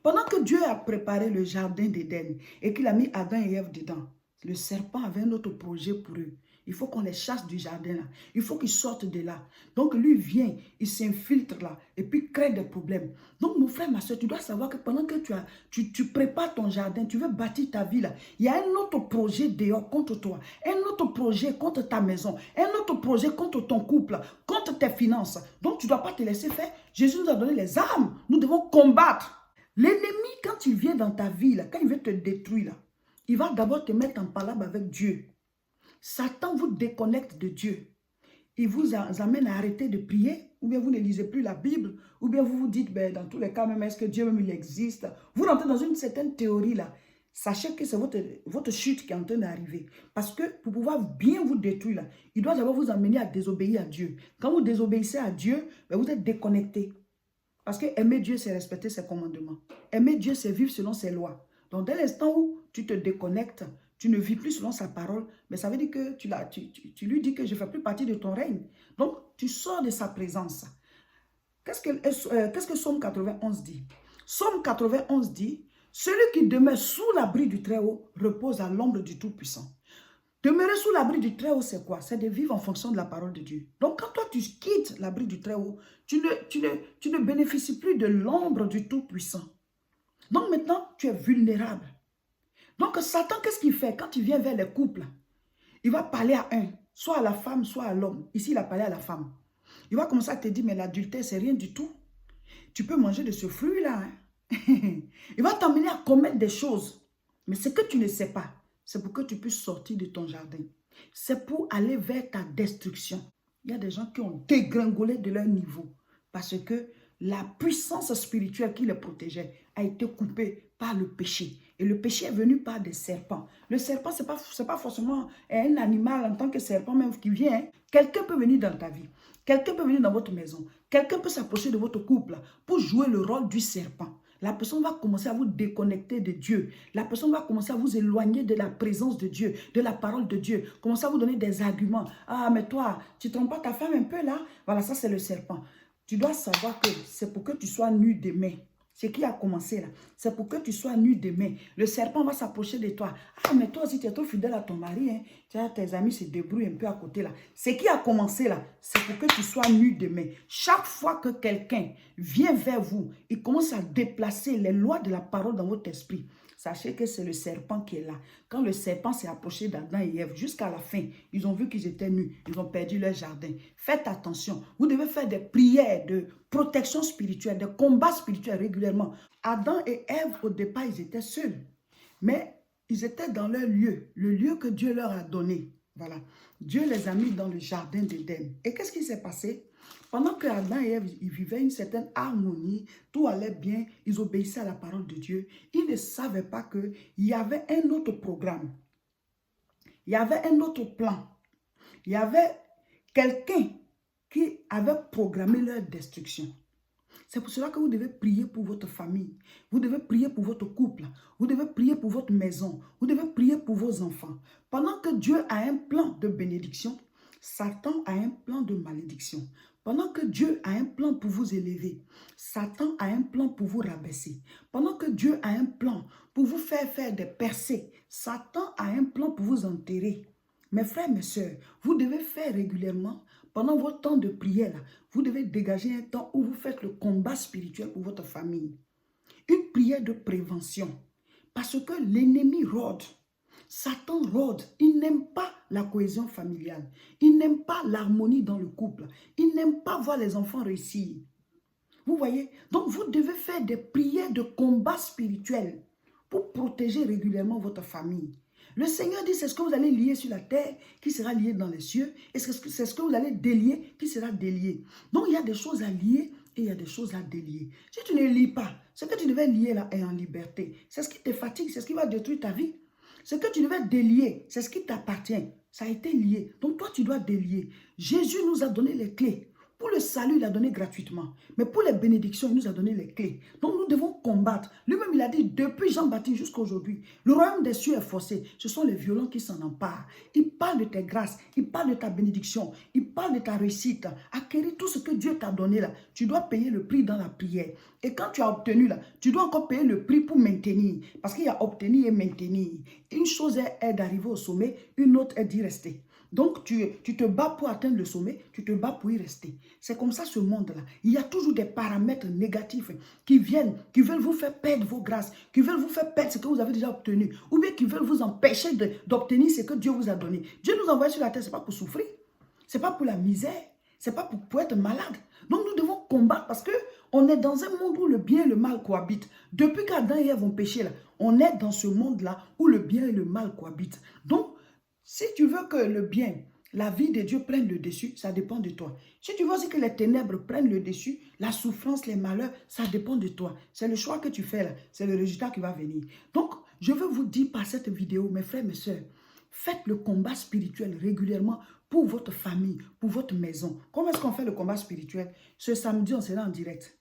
Pendant que Dieu a préparé le jardin d'Éden et qu'il a mis Adam et Ève dedans, le serpent avait un autre projet pour eux. Il faut qu'on les chasse du jardin là. Il faut qu'ils sortent de là. Donc lui vient, il s'infiltre là et puis crée des problèmes. Donc mon frère, ma soeur, tu dois savoir que pendant que tu prépares ton jardin, tu veux bâtir ta vie là, il y a un autre projet dehors contre toi. Un autre projet contre ta maison. Un autre projet contre ton couple, contre tes finances. Donc tu ne dois pas te laisser faire. Jésus nous a donné les armes. Nous devons combattre. L'ennemi, quand il vient dans ta vie là, quand il veut te détruire là, il va d'abord te mettre en palabre avec Dieu. Satan vous déconnecte de Dieu. Il vous amène à arrêter de prier, ou bien vous ne lisez plus la Bible, ou bien vous vous dites, ben, dans tous les cas, même est-ce que Dieu même il existe? Vous rentrez dans une certaine théorie là. Sachez que c'est votre chute qui est en train d'arriver. Parce que pour pouvoir bien vous détruire là, il doit d'abord vous amener à désobéir à Dieu. Quand vous désobéissez à Dieu, ben, vous êtes déconnecté. Parce que aimer Dieu, c'est respecter ses commandements. Aimer Dieu, c'est vivre selon ses lois. Donc dès l'instant où tu te déconnectes, tu ne vis plus selon sa parole, mais ça veut dire que tu lui dis que je ne fais plus partie de ton règne. Donc, tu sors de sa présence. Qu'est-ce que Psaume 91 dit? Psaume 91 dit, celui qui demeure sous l'abri du Très-Haut repose à l'ombre du Tout-Puissant. Demeurer sous l'abri du Très-Haut, c'est quoi? C'est de vivre en fonction de la parole de Dieu. Donc, quand toi, tu quittes l'abri du Très-Haut, tu ne bénéficies plus de l'ombre du Tout-Puissant. Donc, maintenant, tu es vulnérable. Donc, Satan, qu'est-ce qu'il fait quand il vient vers les couples? Il va parler à un, soit à la femme, soit à l'homme. Ici, il a parlé à la femme. Il va commencer à te dire, mais l'adultère, c'est rien du tout. Tu peux manger de ce fruit-là. Hein? Il va t'emmener à commettre des choses. Mais ce que tu ne sais pas, c'est pour que tu puisses sortir de ton jardin. C'est pour aller vers ta destruction. Il y a des gens qui ont dégringolé de leur niveau parce que la puissance spirituelle qui les protégeait a été coupée par le péché. Et le péché est venu par des serpents. Le serpent, ce n'est pas forcément un animal en tant que serpent même qui vient. Hein. Quelqu'un peut venir dans ta vie. Quelqu'un peut venir dans votre maison. Quelqu'un peut s'approcher de votre couple pour jouer le rôle du serpent. La personne va commencer à vous déconnecter de Dieu. La personne va commencer à vous éloigner de la présence de Dieu, de la parole de Dieu. Commencer à vous donner des arguments. Ah, mais toi, tu ne trompes pas ta femme un peu là? Voilà, ça c'est le serpent. Tu dois savoir que c'est pour que tu sois nu demain. Ce qui a commencé là, c'est pour que tu sois nu demain. Le serpent va s'approcher de toi. Ah, mais toi aussi, tu es trop fidèle à ton mari. Hein. Tu as tes amis se débrouillent un peu à côté là. Ce qui a commencé là, c'est pour que tu sois nu demain. Chaque fois que quelqu'un vient vers vous, il commence à déplacer les lois de la parole dans votre esprit. Sachez que c'est le serpent qui est là. Quand le serpent s'est approché d'Adam et Ève, jusqu'à la fin, ils ont vu qu'ils étaient nus. Ils ont perdu leur jardin. Faites attention. Vous devez faire des prières de protection spirituelle, des combats spirituels régulièrement. Adam et Ève, au départ, ils étaient seuls. Mais ils étaient dans leur lieu, le lieu que Dieu leur a donné. Voilà. Dieu les a mis dans le jardin d'Éden. Et qu'est-ce qui s'est passé? Pendant que Adam et Ève ils vivaient une certaine harmonie, tout allait bien, ils obéissaient à la parole de Dieu, ils ne savaient pas qu'il y avait un autre programme. Il y avait un autre plan. Il y avait quelqu'un qui avait programmé leur destruction. C'est pour cela que vous devez prier pour votre famille. Vous devez prier pour votre couple. Vous devez prier pour votre maison. Vous devez prier pour vos enfants. Pendant que Dieu a un plan de bénédiction, Satan a un plan de malédiction. Pendant que Dieu a un plan pour vous élever, Satan a un plan pour vous rabaisser. Pendant que Dieu a un plan pour vous faire des percées, Satan a un plan pour vous enterrer. Mes frères, mes sœurs, vous devez faire régulièrement, pendant votre temps de prière, vous devez dégager un temps où vous faites le combat spirituel pour votre famille. Une prière de prévention. Parce que l'ennemi rôde. Satan rôde. Il n'aime pas la cohésion familiale. Il n'aime pas l'harmonie dans le couple. Il n'aime pas voir les enfants réussir. Vous voyez? Donc, vous devez faire des prières de combat spirituel pour protéger régulièrement votre famille. Le Seigneur dit, c'est ce que vous allez lier sur la terre qui sera lié dans les cieux. Et c'est ce que vous allez délier qui sera délié. Donc, il y a des choses à lier et il y a des choses à délier. Si tu ne lis pas, ce que tu devais lier là est en liberté. C'est ce qui te fatigue, c'est ce qui va détruire ta vie. Ce que tu devais délier, c'est ce qui t'appartient. Ça a été lié. Donc, toi, tu dois délier. Jésus nous a donné les clés Pour le salut, il a donné gratuitement. Mais pour les bénédictions, il nous a donné les clés. Donc nous devons combattre. Lui-même, il a dit, depuis Jean-Baptiste jusqu'à aujourd'hui, le royaume des cieux est forcé. Ce sont les violents qui s'en emparent. Il parle de tes grâces, il parle de ta bénédiction, il parle de ta réussite. Acquérir tout ce que Dieu t'a donné là. Tu dois payer le prix dans la prière. Et quand tu as obtenu là, tu dois encore payer le prix pour maintenir. Parce qu'il y a obtenir et maintenir. Une chose est d'arriver au sommet, une autre est d'y rester. Donc, tu te bats pour atteindre le sommet, tu te bats pour y rester. C'est comme ça ce monde-là. Il y a toujours des paramètres négatifs qui viennent, qui veulent vous faire perdre vos grâces, qui veulent vous faire perdre ce que vous avez déjà obtenu, ou bien qui veulent vous empêcher d'obtenir ce que Dieu vous a donné. Dieu nous envoie sur la terre, ce n'est pas pour souffrir, ce n'est pas pour la misère, ce n'est pas pour être malade. Donc, nous devons combattre parce qu'on est dans un monde où le bien et le mal cohabitent. Depuis qu'Adam et Ève ont péché, là, on est dans ce monde-là où le bien et le mal cohabitent. Donc, si tu veux que le bien, la vie de Dieu prenne le dessus, ça dépend de toi. Si tu veux aussi que les ténèbres prennent le dessus, la souffrance, les malheurs, ça dépend de toi. C'est le choix que tu fais là, c'est le résultat qui va venir. Donc, je veux vous dire par cette vidéo, mes frères, mes soeurs, faites le combat spirituel régulièrement pour votre famille, pour votre maison. Comment est-ce qu'on fait le combat spirituel? Ce samedi, on sera en direct.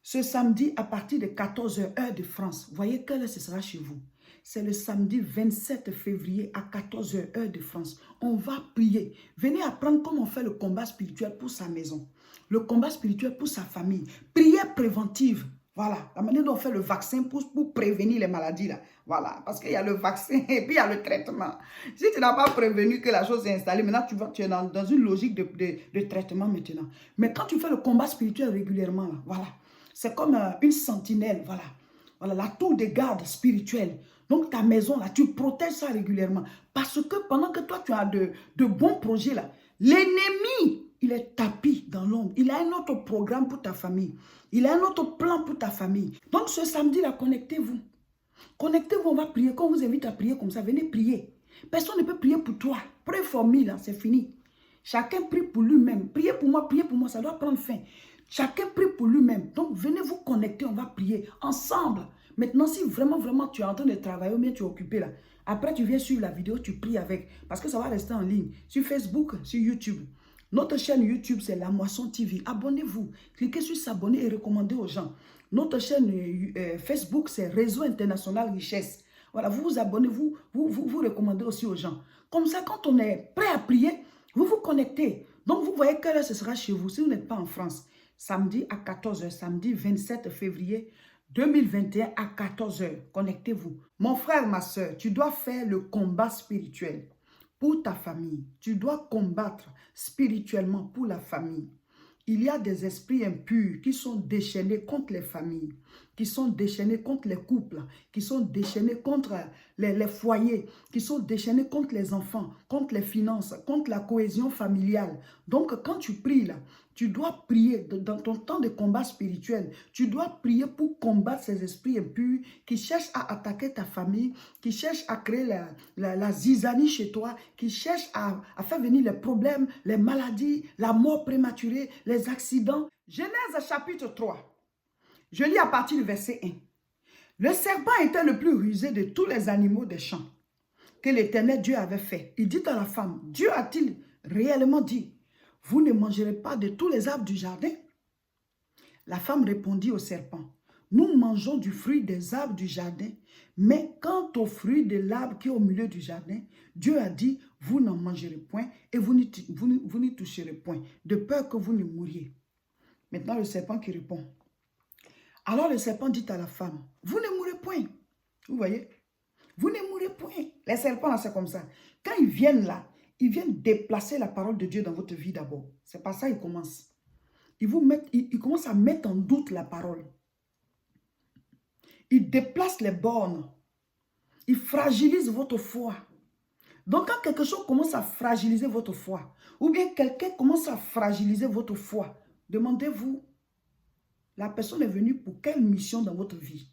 Ce samedi, à partir de 14h, heure de France, voyez quelle heure ce sera chez vous. C'est le samedi 27 février à 14h, heure de France. On va prier. Venez apprendre comment on fait le combat spirituel pour sa maison. Le combat spirituel pour sa famille. Prière préventive. Voilà, la manière dont on fait le vaccin pour prévenir les maladies. Là. Voilà, parce qu'il y a le vaccin et puis il y a le traitement. Si tu n'as pas prévenu que la chose est installée, maintenant tu es dans une logique de traitement maintenant. Mais quand tu fais le combat spirituel régulièrement, là, voilà, c'est comme une sentinelle, voilà. Voilà, la tour de garde spirituelle. Donc, ta maison, là, tu protèges ça régulièrement. Parce que pendant que toi, tu as de bons projets, là, l'ennemi, il est tapis dans l'ombre. Il a un autre programme pour ta famille. Il a un autre plan pour ta famille. Donc, ce samedi-là, connectez-vous. Connectez-vous, on va prier. Quand on vous invite à prier comme ça, venez prier. Personne ne peut prier pour toi. Pray for me, là, c'est fini. Chacun prie pour lui-même. Priez pour moi, ça doit prendre fin. Chacun prie pour lui-même. Donc, venez vous connecter, on va prier ensemble. Maintenant, si vraiment, vraiment, tu es en train de travailler ou bien tu es occupé là, après, tu viens suivre la vidéo, tu pries avec. Parce que ça va rester en ligne. Sur Facebook, sur YouTube. Notre chaîne YouTube, c'est La Moisson TV. Abonnez-vous. Cliquez sur s'abonner et recommandez aux gens. Notre chaîne Facebook, c'est Réseau International Richesse. Voilà, vous vous abonnez, vous recommandez aussi aux gens. Comme ça, quand on est prêt à prier, vous vous connectez. Donc, vous voyez quelle heure ce sera chez vous si vous n'êtes pas en France. Samedi à 14h, samedi 27 février 2021 à 14h. Connectez-vous. Mon frère, ma soeur, tu dois faire le combat spirituel pour ta famille. Tu dois combattre spirituellement pour la famille. Il y a des esprits impurs qui sont déchaînés contre les familles, qui sont déchaînés contre les couples, qui sont déchaînés contre les foyers, qui sont déchaînés contre les enfants, contre les finances, contre la cohésion familiale. Donc, quand tu pries là, tu dois prier dans ton temps de combat spirituel. Tu dois prier pour combattre ces esprits impurs qui cherchent à attaquer ta famille, qui cherchent à créer la zizanie chez toi, qui cherchent à faire venir les problèmes, les maladies, la mort prématurée, les accidents. Genèse chapitre 3. Je lis à partir du verset 1. Le serpent était le plus rusé de tous les animaux des champs que l'Éternel Dieu avait fait. Il dit à la femme, Dieu a-t-il réellement dit, vous ne mangerez pas de tous les arbres du jardin? La femme répondit au serpent, nous mangeons du fruit des arbres du jardin, mais quant au fruit de l'arbre qui est au milieu du jardin, Dieu a dit, vous n'en mangerez point et vous n'y toucherez point, de peur que vous ne mouriez. Maintenant le serpent qui répond. Alors le serpent dit à la femme, vous ne mourrez point. Vous voyez? Vous ne mourrez point. Les serpents, là, c'est comme ça. Quand ils viennent là, ils viennent déplacer la parole de Dieu dans votre vie d'abord. C'est pas ça, ils commencent. Ils commencent à mettre en doute la parole. Ils déplacent les bornes. Ils fragilisent votre foi. Donc, quand quelque chose commence à fragiliser votre foi, ou bien quelqu'un commence à fragiliser votre foi, demandez-vous, la personne est venue pour quelle mission dans votre vie?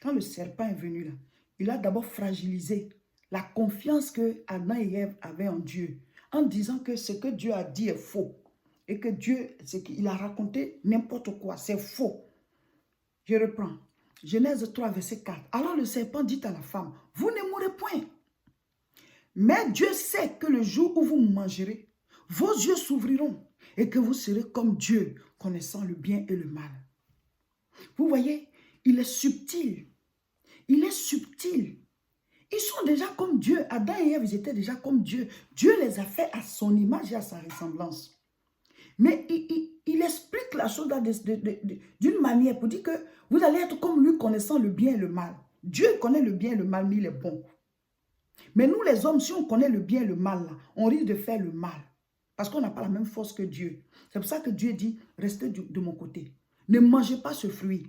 Quand le serpent est venu là, il a d'abord fragilisé la confiance que Adam et Ève avaient en Dieu, en disant que ce que Dieu a dit est faux. Et que Dieu, c'est qu'il a raconté n'importe quoi, c'est faux. Je reprends. Genèse 3, verset 4. Alors le serpent dit à la femme, vous ne mourrez point. Mais Dieu sait que le jour où vous mangerez, vos yeux s'ouvriront et que vous serez comme Dieu, connaissant le bien et le mal. Vous voyez, il est subtil. Il est subtil. Ils sont déjà comme Dieu. Adam et Ève, ils étaient déjà comme Dieu. Dieu les a fait à son image et à sa ressemblance. Mais il explique la chose d'une manière pour dire que vous allez être comme lui, connaissant le bien et le mal. Dieu connaît le bien et le mal, mais il est bon. Mais nous les hommes, si on connaît le bien et le mal, là, on risque de faire le mal. Parce qu'on n'a pas la même force que Dieu. C'est pour ça que Dieu dit, restez de mon côté. Ne mangez pas ce fruit.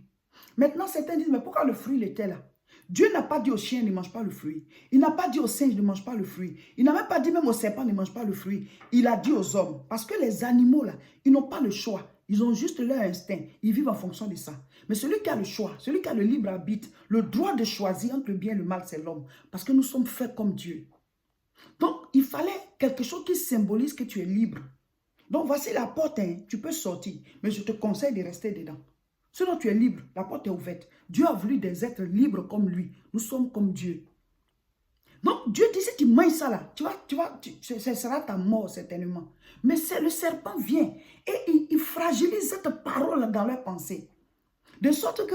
Maintenant, certains disent, mais pourquoi le fruit il était là? Dieu n'a pas dit au chien, ne mange pas le fruit. Il n'a pas dit au singe, ne mange pas le fruit. Il n'a même pas dit même au serpent, ne mange pas le fruit. Il a dit aux hommes. Parce que les animaux, là, ils n'ont pas le choix. Ils ont juste leur instinct. Ils vivent en fonction de ça. Mais celui qui a le choix, celui qui a le libre arbitre, le droit de choisir entre le bien et le mal, c'est l'homme. Parce que nous sommes faits comme Dieu. Donc, il fallait quelque chose qui symbolise que tu es libre. Donc, voici la porte, hein. Tu peux sortir. Mais je te conseille de rester dedans. Sinon, tu es libre. La porte est ouverte. Dieu a voulu des êtres libres comme lui. Nous sommes comme Dieu. Donc, Dieu dit, si tu manges ça là, ce sera ta mort certainement. Mais le serpent vient et il fragilise cette parole dans leur pensée. De sorte que,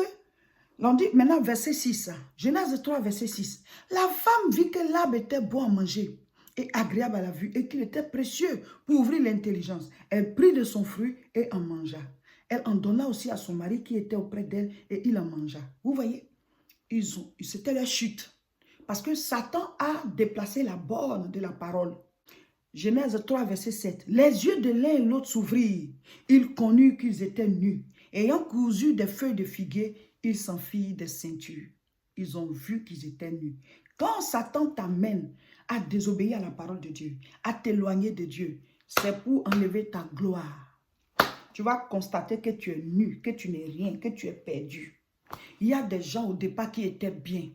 on dit maintenant verset 6, Genèse 3, verset 6. La femme vit que l'arbre était bon à manger et agréable à la vue et qu'il était précieux pour ouvrir l'intelligence. Elle prit de son fruit et en mangea. Elle en donna aussi à son mari qui était auprès d'elle et il en mangea. Vous voyez, c'était la chute. Parce que Satan a déplacé la borne de la parole. Genèse 3, verset 7. Les yeux de l'un et l'autre s'ouvrirent. Ils connurent qu'ils étaient nus. Ayant cousu des feuilles de figuier, ils s'en firent des ceintures. Ils ont vu qu'ils étaient nus. Quand Satan t'amène à désobéir à la parole de Dieu, à t'éloigner de Dieu, c'est pour enlever ta gloire. Tu vas constater que tu es nu, que tu n'es rien, que tu es perdu. Il y a des gens au départ qui étaient bien.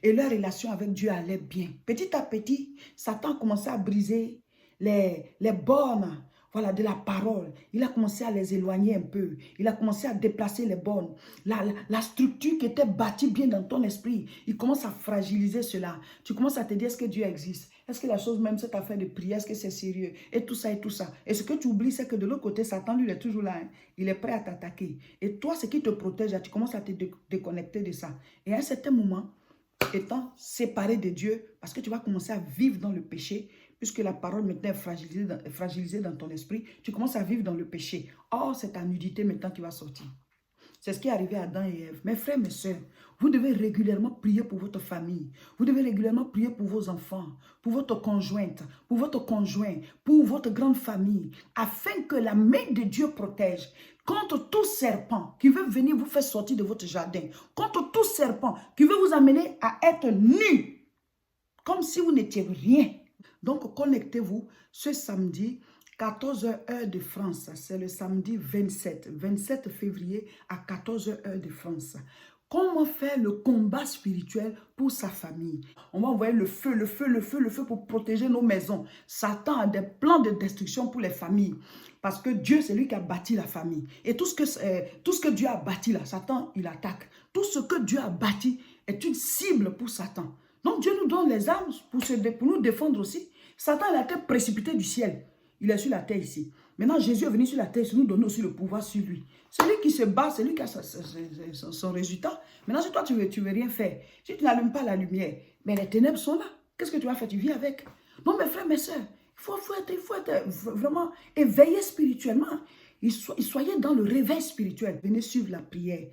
Et leur relation avec Dieu allait bien. Petit à petit, Satan commençait à briser les bornes, voilà, de la parole. Il a commencé à les éloigner un peu. Il a commencé à déplacer les bornes. La structure qui était bâtie bien dans ton esprit, il commence à fragiliser cela. Tu commences à te dire, est-ce que Dieu existe? Est-ce que la chose même, cette affaire de prière, est-ce que c'est sérieux? Et tout ça, et tout ça. Et ce que tu oublies, c'est que de l'autre côté, Satan, lui, il est toujours là. Hein. Il est prêt à t'attaquer. Et toi, ce qui te protège, tu commences à te déconnecter de ça. Et à un certain moment, étant séparé de Dieu, parce que tu vas commencer à vivre dans le péché, puisque la parole maintenant est fragilisée dans ton esprit, tu commences à vivre dans le péché. Or, c'est ta nudité maintenant qui va sortir. C'est ce qui est arrivé à Adam et Ève. Mes frères, mes soeurs, vous devez régulièrement prier pour votre famille. Vous devez régulièrement prier pour vos enfants, pour votre conjointe, pour votre conjoint, pour votre grande famille, afin que la main de Dieu protège contre tout serpent qui veut venir vous faire sortir de votre jardin, contre tout serpent qui veut vous amener à être nu, comme si vous n'étiez rien. Donc, connectez-vous ce samedi, 14h heure de France. C'est le samedi 27 février à 14h heure de France. Comment faire le combat spirituel pour sa famille? On va envoyer le feu pour protéger nos maisons. Satan a des plans de destruction pour les familles. Parce que Dieu, c'est lui qui a bâti la famille. Et tout ce que Dieu a bâti là, Satan, il attaque. Tout ce que Dieu a bâti est une cible pour Satan. Donc Dieu nous donne les armes pour nous défendre aussi. Satan il a été précipité du ciel. Il est sur la terre ici. Maintenant, Jésus est venu sur la terre, il nous donne aussi le pouvoir sur lui. Celui qui se bat, c'est lui qui a son résultat. Maintenant, si toi, tu veux rien faire, si tu n'allumes pas la lumière, mais les ténèbres sont là. Qu'est-ce que tu vas faire? Tu vis avec. Donc, mes frères, mes soeurs, il faut être vraiment éveillé spirituellement. Soyez dans le réveil spirituel. Venez suivre la prière.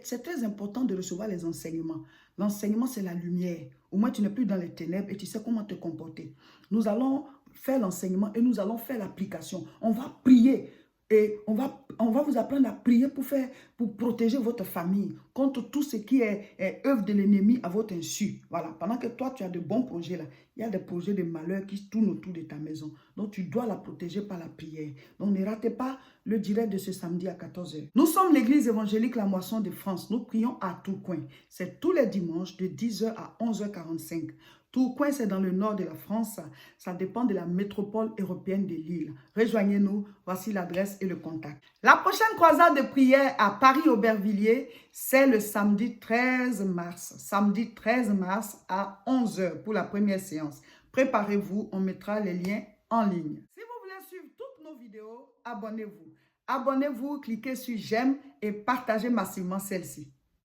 C'est très important de recevoir les enseignements. L'enseignement, c'est la lumière. Au moins, tu n'es plus dans les ténèbres et tu sais comment te comporter. Nous allons faire l'enseignement et nous allons faire l'application. On va prier et on va vous apprendre à prier pour protéger votre famille contre tout ce qui est œuvre de l'ennemi à votre insu. Voilà. Pendant que toi, tu as de bons projets là, il y a des projets de malheur qui tournent autour de ta maison. Donc, tu dois la protéger par la prière. Donc, ne ratez pas le direct de ce samedi à 14h. Nous sommes l'église évangélique La Moisson de France. Nous prions à Tourcoing. C'est tous les dimanches de 10h à 11h45. Tourcoing, c'est dans le nord de la France. Ça dépend de la métropole européenne de Lille. Rejoignez-nous. Voici l'adresse et le contact. La prochaine croisade de prière à Paris-Aubervilliers, c'est le samedi 13 mars. Samedi 13 mars à 11h pour la première séance. Préparez-vous, on mettra les liens en ligne. Si vous voulez suivre toutes nos vidéos, abonnez-vous. Abonnez-vous, cliquez sur j'aime et partagez massivement celle-ci.